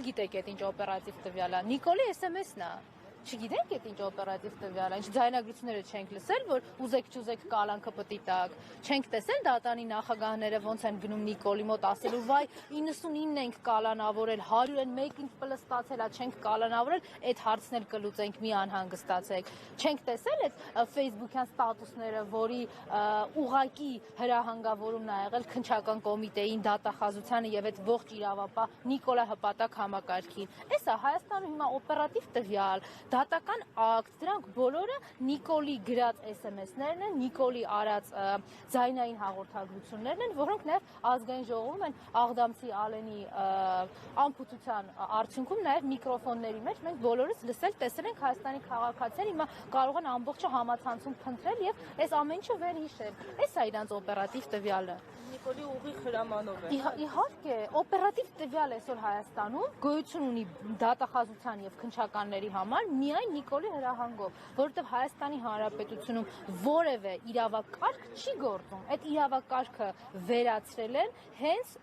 չգիտեք այդ ինչ օպերատիվ տվյալ է, Նիկոլի SMS-ն է։ Չգիտենք այդ ինչ օպերատիվ տվյալ է, ինչ ձայնագրությունները չենք լսել, որ ուզեք չուզեք կալանքը պտի տակ, չենք տեսել դատանի նախագահները ոնց են գնում Նիկոլի մոտ ասելու վայ 99-ն ենք կալանավորել, 101-ին պլը ստացել է, չենք կալանավորել, այդ հարցն էլ կլուծենք, մի անհանգստացեք։ Չենք տեսել այդ Facebook-յան ստատուսները, որի ուղակի հրահանգավորումն ա եղել քննչական կոմիտեին, դատախազությանը եւ այդ ողջ իրավապահ Նիկոլա հպատակ համակարգին։ Էսա Հայաստանում հիմա օպերատիվ տվյալ դատական ակտ, դրանք բոլորը Նիկոլի գրած SMS-ներն են, Նիկոլի արած ձայնային հաղորդագրություններն են, որոնք նաև ազգային ժողովում են Աղդամցի Ալենի անփութության արդյունքում նաև միկրոֆոնների մեջ մենք բոլորս լսել, տեսել ենք Հայաստանի քաղաքացիներ հիմա կարող են ամբողջը համացանցում փնտրել եւ այս ամեն ինչը վերհիշել։ Էս է իրանց օպերատիվ տվյալը։ Նիկոլի ուղիղ հրամանով է։ Իհարկե, օպերատիվ տվյալ այսօր Հայաստանում գոյություն ունի դատախազության եւ քննչականների համար միայն Նիկոլի հրահանգով, որովհետեւ Հայաստանի Հանրապետությունում որևէ իրավակարգ չի գործում։ Այդ իրավակարգը վերացրել են հենց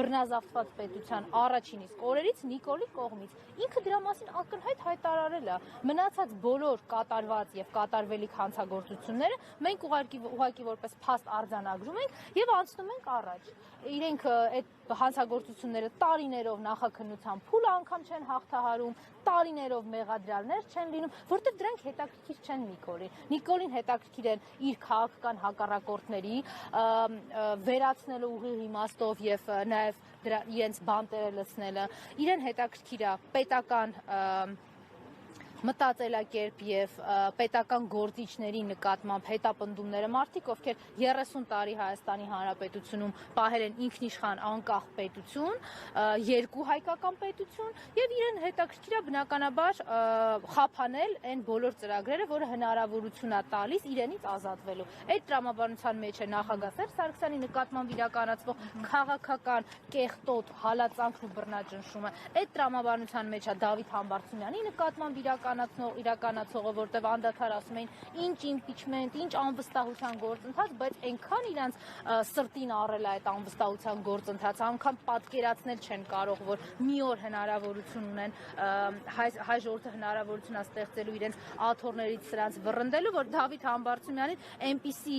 բռնազավթված պետության առաջին իսկ օրերից Նիկոլի կողմից։ Ինքը դրա մասին ակնհայտ հայտարարել է։ Մնացած բոլոր կատարված եւ կատարվելիք հանցագործությունները մենք ուղղակի որպես փաստ արձանագրում ենք եւ անցնում ենք առաջ։ Իրենք այդ հանցագործությունները տարիներով նախաքննության փուլը անգամ չեն հաղթահարում, տարիներով մեղադրյալներ չեն լինում, որտեղ դրանք հետաքրքիր չեն Նիկոլին։ Նիկոլին հետաքրքիր են իր քաղաքական հակառակորդների վերացնելու ուղիղ իմաստով եւ նաեւ իրենց բանտերը լցնելը։ Իրեն հետաքրքիր է պետական մտածելակերպ եւ պետական գործիչների նկատմամբ հետապնդումները, մարդիկ, ովքեր 30 տարի Հայաստանի Հանրապետությունում պահել են ինքնիշխան անկախ պետություն, երկու հայկական պետություն եւ իրեն հետաքրքիր է բնականաբար խափանել այն բոլոր ծրագրերը, որը հնարավորություն է տալիս իրենից ազատվելու։ Այդ տրամաբանության մեջ է նախագահ Սերժ Սարգսյանի նկատմամբ իրականացվող քաղաքական կեղտոտ հալածանքն ու բռնաճնշումը։ Այդ տրամաբանության մեջ է Դավիթ Համբարձումյանի նկատմամբ իրականացողը, որտեղ անդադար ասում էին ինչ իմպիչմենտ, ինչ անվստահության գործընթաց, բայց այնքան իրանց սրտին առել է այդ անվստահության գործընթացը, անգամ պատկերացնել չեն կարող, որ մի օր հնարավորություն ունեն հայ ժողովուրդը հնարավորություն է ստեղծելու իրենց աթոռներից սրանց վռնդելու, որ Դավիթ Համբարձումյանին այնպիսի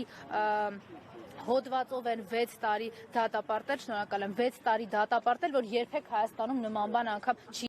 հոդվածով են 6 տարի դատապարտել, շնորհակալ եմ, 6 տարի դատապարտել, որ երբեք Հայաստանում նման բան անգամ չի